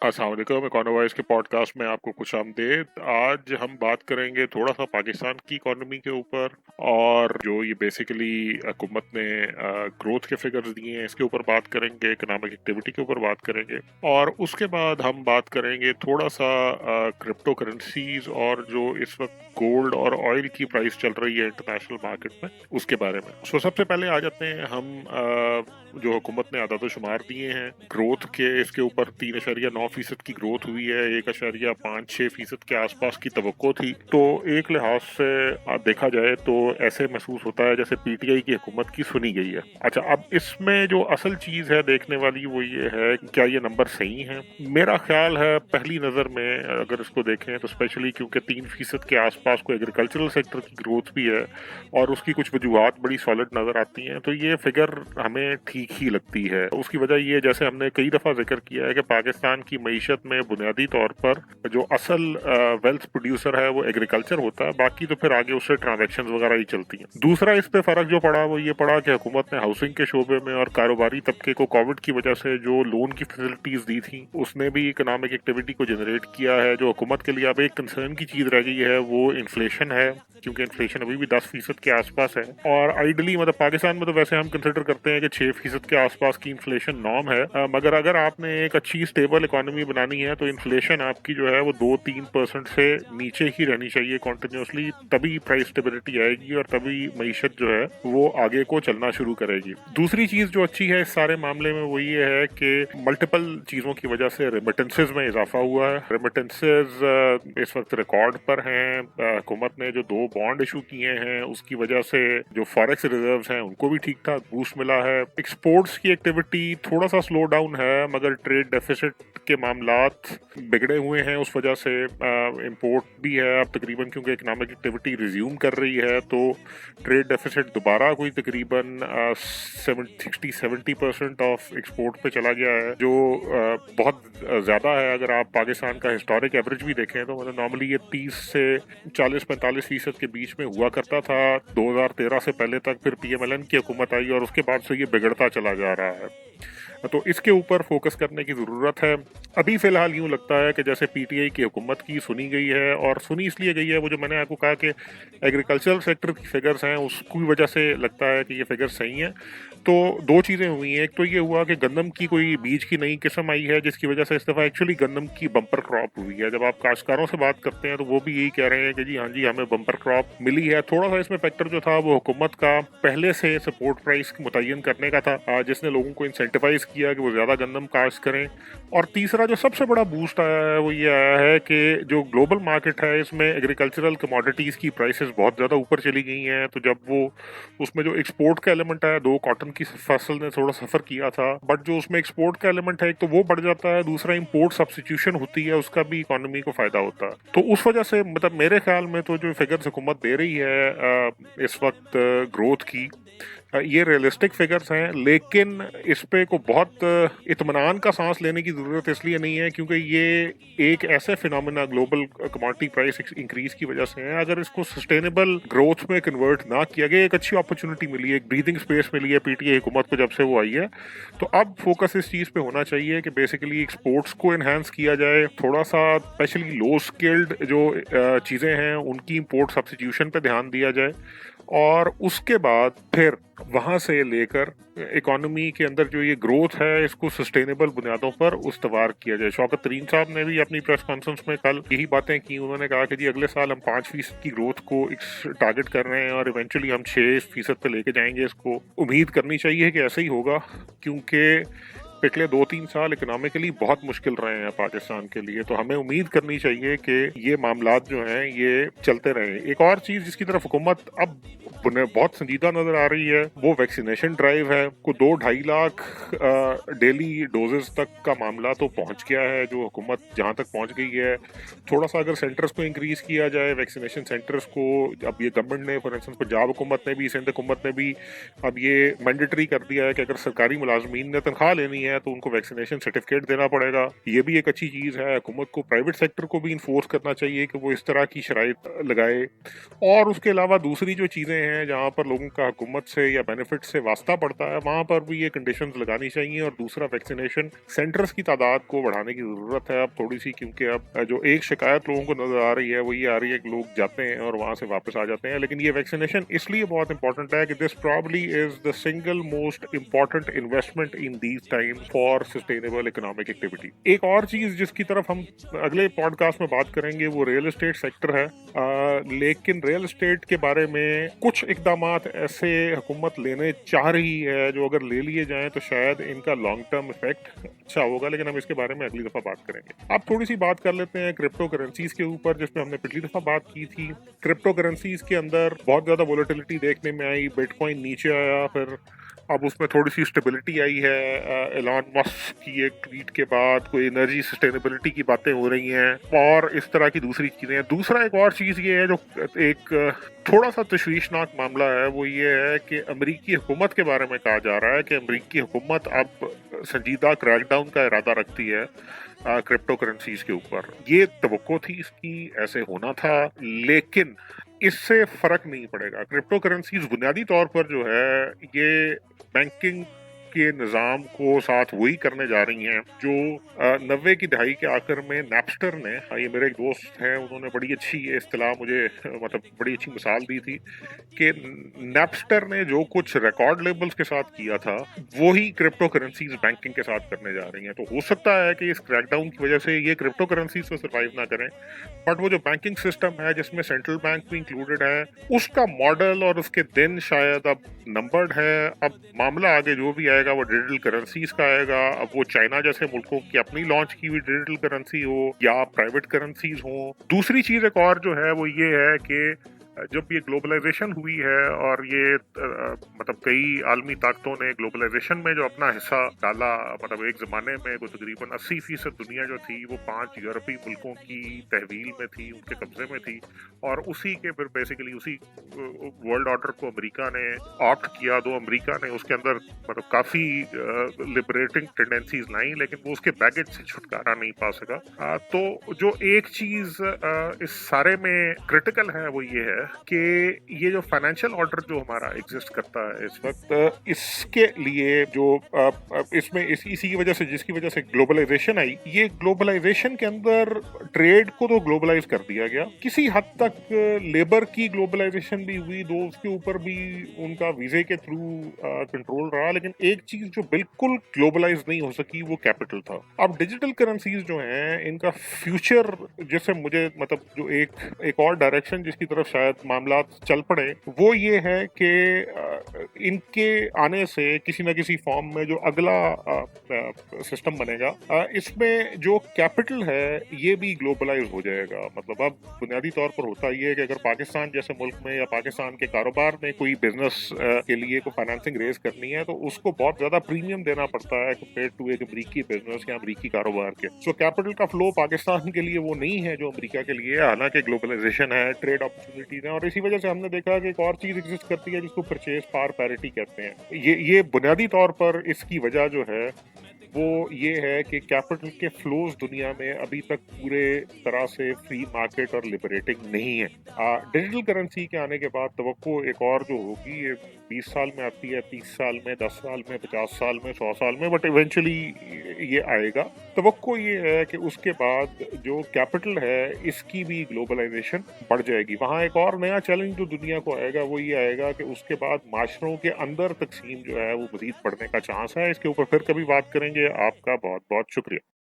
अस्सलाम वालेकुम, इकोनॉवाइज के पॉडकास्ट में आपको खुशामदीद। आज हम बात करेंगे थोड़ा सा पाकिस्तान की इकोनॉमी के ऊपर, और जो ये बेसिकली हुकूमत ने ग्रोथ के फिगर्स दिए हैं इसके ऊपर बात करेंगे, इकोनॉमिक एक्टिविटी के ऊपर बात करेंगे, और उसके बाद हम बात करेंगे थोड़ा सा क्रिप्टो करेंसीज और जो इस वक्त गोल्ड और ऑयल की प्राइस चल रही है इंटरनेशनल मार्केट में, उसके बारे में। सो सबसे पहले आ जाते हैं हम जो हुकूमत ने आदाद शुमार दिए हैं ग्रोथ के, इसके ऊपर 3.9% की ग्रोथ हुई है, 1.56% के आसपास की तवक्को थी। तो एक लिहाज से देखा जाए तो ऐसे महसूस होता है जैसे पीटीआई की हुकूमत की सुनी गई है। अच्छा, अब इसमें जो असल चीज है देखने वाली वो ये है क्या ये नंबर सही है। मेरा ख्याल है पहली नजर में अगर इसको देखें तो स्पेशली क्योंकि 3% के आसपास को एग्रीकल्चरल सेक्टर की ग्रोथ भी है और उसकी कुछ वजूहत बड़ी सॉलिड नजर आती हैं, तो ये फिगर हमें ठीक ही लगती है। उसकी वजह ये, जैसे हमने कई दफा जिक्र किया है कि पाकिस्तान की मईशत में बुनियादी तौर पर जो असल वेल्थ प्रोड्यूसर है वो एग्रीकल्चर होता है, बाकी तो फिर आगे उससे ट्रांजेक्शन वगैरह ही चलती हैं। दूसरा इस पे फर्क जो पड़ा वो ये पड़ा कि हुकूमत ने हाउसिंग के शोबे में और कारोबारी तबके को कोविड की वजह से जो लोन की फैसिलिटीज दी थी उसने भी इकोनॉमिक एक्टिविटी को जनरेट किया है। जो हुकूमत के लिए अब एक कंसर्न की चीज रह गई है वो इन्फ्लेशन है, क्योंकि इन्फ्लेशन अभी भी 10% के आसपास है, और आइडली मतलब पाकिस्तान में तो वैसे हम कंसिडर करते हैं कि 6% के आसपास की इन्फ्लेशन नॉर्म है, मगर अगर आपने एक अच्छी स्टेबल इकोनॉमी बनानी है तो इन्फ्लेशन आपकी जो है वो 2-3% से नीचे ही रहनी चाहिए कॉन्टिन्यूसली, तभी प्राइस स्टेबिलिटी आएगी और तभी मईशत जो है वो आगे को चलना शुरू करेगी। दूसरी चीज जो अच्छी है इस सारे मामले में वो ये है कि मल्टीपल चीजों की वजह से रेमिटेंसेज में इजाफा हुआ है। रेमिटेंसेज इस वक्त रिकॉर्ड पर हैं। हुकूमत ने जो 2 बॉन्ड इशू किए हैं उसकी वजह से जो फॉरेक्स रिजर्व्स हैं उनको भी ठीक ठाक बूस्ट मिला है। एक्सपोर्ट्स की एक्टिविटी थोड़ा सा स्लो डाउन है, मगर ट्रेड डेफिसिट के मामलात बिगड़े हुए हैं, उस वजह से इंपोर्ट भी है अब तकरीबन, क्योंकि इकोनॉमिक एक्टिविटी रिज्यूम कर रही है तो ट्रेड डेफिसिट दोबारा कोई तकरीबन 60-70% ऑफ एक्सपोर्ट पे चला गया है, जो बहुत ज़्यादा है। अगर आप पाकिस्तान का हिस्टोरिक एवरेज भी देखें तो मतलब नॉर्मली ये 30 से 40-45% के बीच में हुआ करता था 2013 से पहले तक, फिर पीएमएलएन की हुकूमत आई और उसके बाद से ये बिगड़ता चला जा रहा है। तो इसके ऊपर फोकस करने की ज़रूरत है। अभी फ़िलहाल यूँ लगता है कि जैसे पीटीआई की हुकूमत की सुनी गई है, और सुनी इसलिए गई है वो जो मैंने आपको कहा कि एग्रीकल्चरल सेक्टर की फिगर्स हैं उसकी वजह से लगता है कि ये फिगर्स सही हैं। तो 2 चीज़ें हुई हैं। एक तो ये हुआ कि गंदम की कोई बीज की नई किस्म आई है जिसकी वजह से इस दफ़ा एक्चुअली गंदम की बम्पर क्रॉप हुई है। जब आप काश्तकारों से बात करते हैं तो वो भी यही कह रहे हैं कि जी हाँ जी हमें बम्पर क्रॉप मिली है। थोड़ा सा इसमें फैक्टर जो था वो हुकूमत का पहले से सपोर्ट प्राइस मुतय्यन करने का था, जिसने लोगों को इंसेंटिवाइज किया कि वो ज़्यादा गंदम काश्त करें। और तीसरा जो सबसे बड़ा बूस्ट आया है वो ये आया है कि जो ग्लोबल मार्केट है इसमें एग्रीकल्चरल कमोडिटीज़ की प्राइसेस बहुत ज़्यादा ऊपर चली गई हैं। तो जब वो उसमें जो एक्सपोर्ट का एलिमेंट है, 2 कॉटन की फसल ने थोड़ा सफ़र किया था, बट जो उसमें एक्सपोर्ट का एलिमेंट है एक तो वो बढ़ जाता है, दूसरा इंपोर्ट सब्स्टिट्यूशन होती है उसका भी इकोनॉमी को फ़ायदा होता है। तो उस वजह से मतलब मेरे ख्याल में तो जो फिगर्स हुकूमत दे रही है इस वक्त ग्रोथ की, ये रियलिस्टिक फिगर्स हैं, लेकिन इस पे को बहुत इत्मीनान का सांस लेने की ज़रूरत इसलिए नहीं है क्योंकि ये एक ऐसे phenomena global commodity price increase की वजह से है। अगर इसको सस्टेनेबल ग्रोथ में कन्वर्ट ना किया गया, एक अच्छी अपॉर्चुनिटी मिली है, एक ब्रीदिंग स्पेस मिली है पीटीआई हुकूमत को जब से वो आई है, तो अब फोकस इस चीज़ पे होना चाहिए कि बेसिकली एक्सपोर्ट्स को इन्हांस किया जाए, थोड़ा सा स्पेशली लो स्किल्ड जो चीज़ें हैं उनकी इंपोर्ट सब्स्टिट्यूशन पे ध्यान दिया जाए, और उसके बाद फिर वहाँ से लेकर इकोनॉमी के अंदर जो ये ग्रोथ है इसको सस्टेनेबल बुनियादों पर उस्तवार किया जाए। शौकत तरीन साहब ने भी अपनी प्रेस कॉन्फ्रेंस में कल यही बातें की। उन्होंने कहा कि जी अगले साल हम 5% की ग्रोथ को टारगेट कर रहे हैं और इवेंचुअली हम 6% पे लेके जाएंगे। इसको उम्मीद करनी चाहिए कि ऐसा ही होगा, क्योंकि पिछले 2-3 साल इकोनॉमिकली बहुत मुश्किल रहे हैं पाकिस्तान के लिए, तो हमें उम्मीद करनी चाहिए कि ये मामलात जो हैं ये चलते रहें। एक और चीज़ जिसकी तरफ हुकूमत अब बहुत संजीदा नजर आ रही है वो वैक्सीनेशन ड्राइव है। को 2-2.5 लाख डेली डोजेस तक का मामला तो पहुंच गया है, जो हुकूमत जहां तक पहुंच गई है। थोड़ा सा अगर सेंटर्स को इंक्रीज किया जाए, वैक्सीनेशन सेंटर्स को, अब ये गवर्नमेंट ने फॉर इंस्टेंस पंजाब हुकूमत ने भी, सिंध हुकूमत ने भी अब ये मैंडेटरी कर दिया है कि अगर सरकारी मुलाजमीन ने तनख्वाह लेनी है हैं तो उनको वैक्सीनेशन सर्टिफिकेट देना पड़ेगा। ये भी एक अच्छी चीज़ है। हुकूमत को प्राइवेट सेक्टर को भी इन्फोर्स करना चाहिए कि वो इस तरह की शराइत लगाए। और उसके अलावा दूसरी जो चीज़ें हैं जहाँ पर लोगों का हुकूमत से या बेनिफिट से वास्ता पड़ता है, वहाँ पर भी ये कंडीशंस लगानी चाहिए। और दूसरा, वैक्सीनेशन सेंटर्स की तादाद को बढ़ाने की ज़रूरत है अब थोड़ी सी, क्योंकि अब जो एक शिकायत लोगों को नजर आ रही है वो ये आ रही है कि लोग जाते हैं और वहाँ से वापस आ जाते हैं। लेकिन ये वैक्सीनेशन इसलिए बहुत इंपॉर्टेंट है कि this probably is the single most important investment in these time for sustainable economic activity. एक और चीज जिसकी तरफ हम अगले पॉडकास्ट में बात करेंगे वो रियल एस्टेट सेक्टर है। लेकिन रियल एस्टेट के बारे में कुछ इकदामात ऐसे हुकूमत लेने चाह रही है जो अगर ले लिए जाएं तो शायद इनका लॉन्ग टर्म इफेक्ट अच्छा होगा, लेकिन हम इसके बारे में अगली दफा बात करेंगे। अब थोड़ी सी बात कर लेते हैं क्रिप्टो करेंसीज के ऊपर, जिसमें हमने पिछली दफा बात की थी। क्रिप्टो करेंसीज के अंदर बहुत ज्यादा वोलेटिलिटी देखने में आई। बिटकॉइन नीचे आया, फिर अब उसमें थोड़ी सी स्टेबिलिटी आई है। एलॉन मस्क की एक ट्वीट के बाद कोई एनर्जी सस्टेनेबिलिटी की बातें हो रही हैं और इस तरह की दूसरी चीजें। दूसरा एक और चीज ये है जो एक थोड़ा सा तशवीशनाक मामला है, वो ये है कि अमेरिकी हुकूमत के बारे में कहा जा रहा है कि अमेरिकी हुकूमत अब संजीदा क्रैकडाउन का इरादा रखती है क्रिप्टो करेंसीज के ऊपर। ये तवक्को थी इसकी, ऐसे होना था, लेकिन इससे फर्क नहीं पड़ेगा। क्रिप्टो करेंसीज बुनियादी तौर पर जो है ये बैंकिंग के निज़ाम को साथ वही करने जा रही हैं जो 90 की दहाई के आखिर में नैपस्टर ने, ये मेरे एक दोस्त हैं, उन्होंने बड़ी अच्छी ये इस्तिलाह मुझे मतलब बड़ी अच्छी मिसाल दी थी कि नैपस्टर ने जो कुछ रिकॉर्ड लेबल्स के साथ किया था वही क्रिप्टो करेंसीज बैंकिंग के साथ करने जा रही हैं। तो हो सकता है कि इस क्रैकडाउन की वजह से ये क्रिप्टो करेंसीज तो सर्वाइव ना करें, बट वो जो बैंकिंग सिस्टम है जिसमें सेंट्रल बैंक भी इंक्लूडेड है, उसका मॉडल और उसके दिन शायद अब नंबर्ड है। अब मामला आगे जो भी आएगा वो डिजिटल करेंसीज का आएगा। अब वो चाइना जैसे मुल्कों की अपनी लॉन्च की हुई डिजिटल करेंसी हो या प्राइवेट करेंसीज हो। दूसरी चीज एक और जो है वो ये है कि जब ये ग्लोबलाइजेशन हुई है और ये मतलब कई आलमी ताकतों ने ग्लोबलाइजेशन में जो अपना हिस्सा डाला, मतलब एक ज़माने में वो तकरीबन 80% दुनिया जो थी वो 5 यूरोपीय मुल्कों की तहवील में थी, उनके कब्जे में थी। और उसी के फिर बेसिकली उसी वर्ल्ड ऑर्डर को अमेरिका ने ऑप्ट किया। तो अमेरिका ने उसके अंदर मतलब काफ़ी लिबरेटिंग टेंडेंसीज लाई, लेकिन वो उसके बैगेज से छुटकारा नहीं पा सका। तो जो एक चीज़ इस सारे में क्रिटिकल है वो ये है कि ये जो फाइनेंशियल ऑर्डर जो हमारा एग्जिस्ट करता है इस वक्त, इसके लिए जो इसमें इसी की वजह से, जिसकी वजह से ग्लोबलाइजेशन आई, ये ग्लोबलाइजेशन के अंदर ट्रेड को तो ग्लोबलाइज कर दिया गया। किसी हद तक लेबर की ग्लोबलाइजेशन भी हुई, दो उसके ऊपर भी उनका वीजे के थ्रू कंट्रोल रहा। लेकिन एक चीज जो बिल्कुल ग्लोबलाइज नहीं हो सकी वो कैपिटल था। अब डिजिटल करेंसीज जो हैं इनका फ्यूचर, जैसे मुझे मतलब जो एक और डायरेक्शन जिसकी तरफ शायद मामला चल पड़े वो ये है कि इनके आने से किसी न किसी फॉर्म में जो अगला सिस्टम बनेगा, इसमें जो कैपिटल है ये भी ग्लोबलाइज हो जाएगा। मतलब अब बुनियादी तौर पर होता ये है कि अगर पाकिस्तान जैसे मुल्क में या पाकिस्तान के कारोबार में कोई बिजनेस के लिए कोई फाइनेंसिंग रेज करनी है तो उसको बहुत ज्यादा प्रीमियम देना पड़ता है कंपेयर टू एक अमरीकी बिजनेस या अमरीकी कारोबार के। सो कैपिटल का फ्लो पाकिस्तान के लिए वो नहीं है जो अमरीका के लिए, हालांकि ग्लोबलाइजेशन है, ट्रेड अपॉर्चुनिटीज है। और इसी वजह से हमने देखा कि एक और चीज एग्जिस्ट करती है जिसको परचेज पावर पैरिटी कहते हैं। ये बुनियादी तौर पर इसकी वजह जो है वो ये है कि कैपिटल के फ्लोज दुनिया में अभी तक पूरे तरह से फ्री मार्केट और लिबरेटिंग नहीं है। डिजिटल करेंसी के आने के बाद तवक्को एक और जो होगी, ये 20 साल में आती है, 30 साल में, 10 साल में, 50 साल में, 100 साल में, बट इवेंचुअली ये आएगा। तवक्को ये है कि उसके बाद जो कैपिटल है इसकी भी ग्लोबलाइजेशन बढ़ जाएगी। वहाँ एक और नया चैलेंज जो दुनिया को आएगा वो ये आएगा कि उसके बाद माशरों के अंदर तकसीम जो है वो मजीद बढ़ने का चांस है। इसके ऊपर फिर कभी बात करेंगे। आपका बहुत बहुत शुक्रिया।